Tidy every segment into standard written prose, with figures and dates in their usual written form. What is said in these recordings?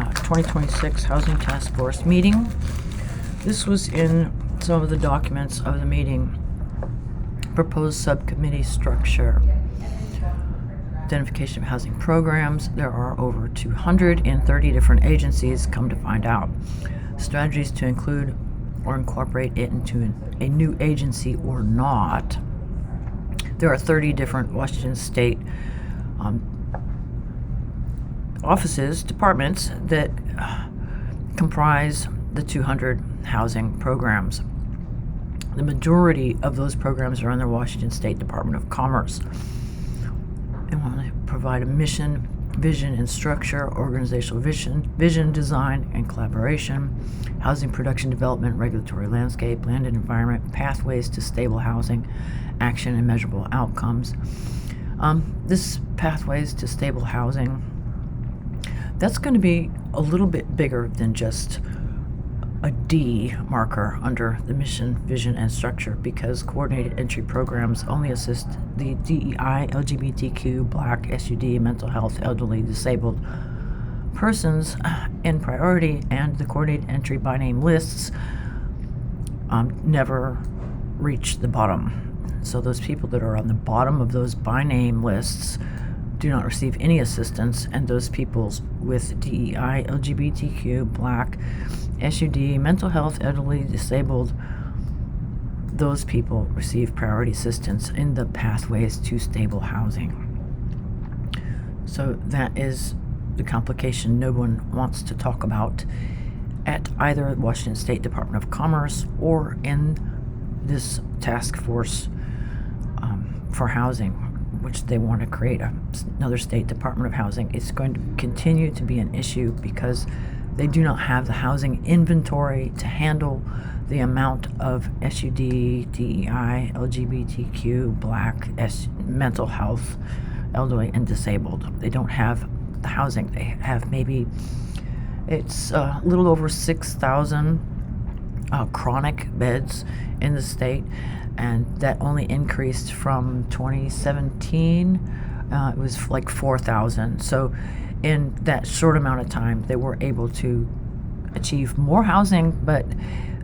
2026 Housing Task Force meeting. This was in some of the documents of the meeting. Proposed subcommittee structure. Identification of housing programs. There are over 230 different agencies, come to find out. Strategies to include or incorporate it into a new agency or not. There are 30 different Washington State offices, departments that comprise the 200 housing programs. The majority of those programs are in the Washington State Department of Commerce. They want to provide a mission, vision and structure, organizational vision, design and collaboration, housing production development, regulatory landscape, land and environment, pathways to stable housing, action and measurable outcomes. This pathways to stable housing, that's going to be a little bit bigger than just a D marker under the mission, vision, and structure, because coordinated entry programs only assist the DEI, LGBTQ, Black, SUD, mental health, elderly, disabled persons in priority, and the coordinated entry by name lists never reach the bottom. So those people that are on the bottom of those by name lists do not receive any assistance, and those people with DEI, LGBTQ, Black, SUD, mental health, elderly, disabled, those people receive priority assistance in the pathways to stable housing. So that is the complication no one wants to talk about at either Washington State Department of Commerce or in this task force for housing, which they want to create another state department of housing. It's going to continue to be an issue because they do not have the housing inventory to handle the amount of SUD, DEI, LGBTQ, Black, mental health, elderly, and disabled. They don't have the housing. They have maybe, it's a little over 6,000 chronic beds in the state, and that only increased from 2017. It was like 4,000. So in that short amount of time, they were able to achieve more housing, but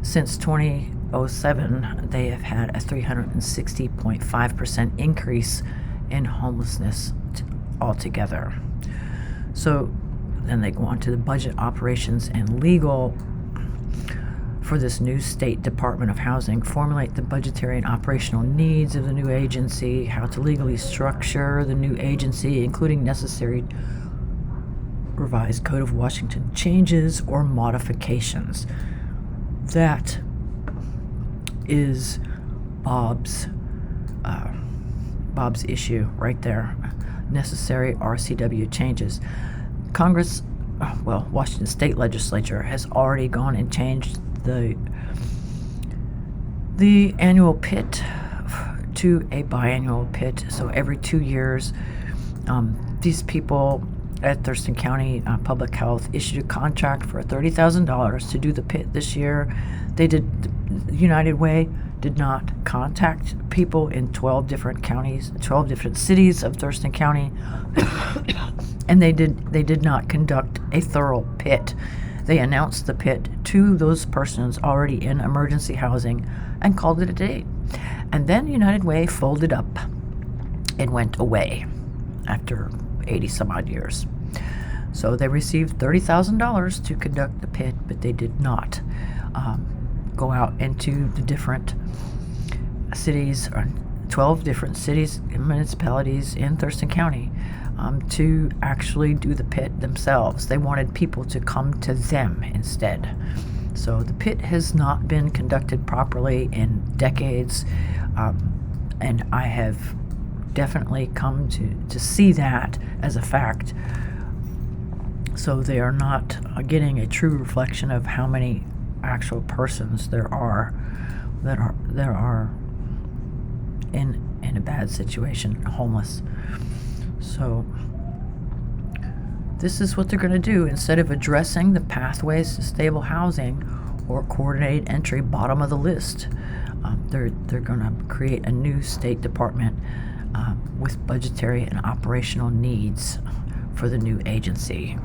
since 2007, they have had a 360.5% increase in homelessness altogether. So then they go on to the budget, operations, and legal for this new State Department of Housing. Formulate the budgetary and operational needs of the new agency, how to legally structure the new agency, including necessary revised Code of Washington changes or modifications. That is Bob's issue right there. Necessary RCW changes. Congress, Washington State Legislature has already gone and changed the annual PIT to a biannual PIT. So every 2 years, these people at Thurston County Public Health issued a contract for $30,000 to do the PIT this year. United Way did not contact people in 12 different counties, 12 different cities of Thurston County, and they did not conduct a thorough PIT. They announced the PIT to those persons already in emergency housing and called it a day. And then United Way folded up and went away after 80 some odd years. So they received $30,000 to conduct the PIT, but they did not go out into the different cities, 12 different cities and municipalities in Thurston County to actually do the PIT themselves. They wanted people to come to them instead. So the PIT has not been conducted properly in decades, and I have definitely come to see that as a fact. So they are not getting a true reflection of how many actual persons there are that are in a bad situation, homeless. So this is what they're going to do. Instead of addressing the pathways to stable housing or coordinated entry bottom of the list, they're going to create a new State Department with budgetary and operational needs for the new agency.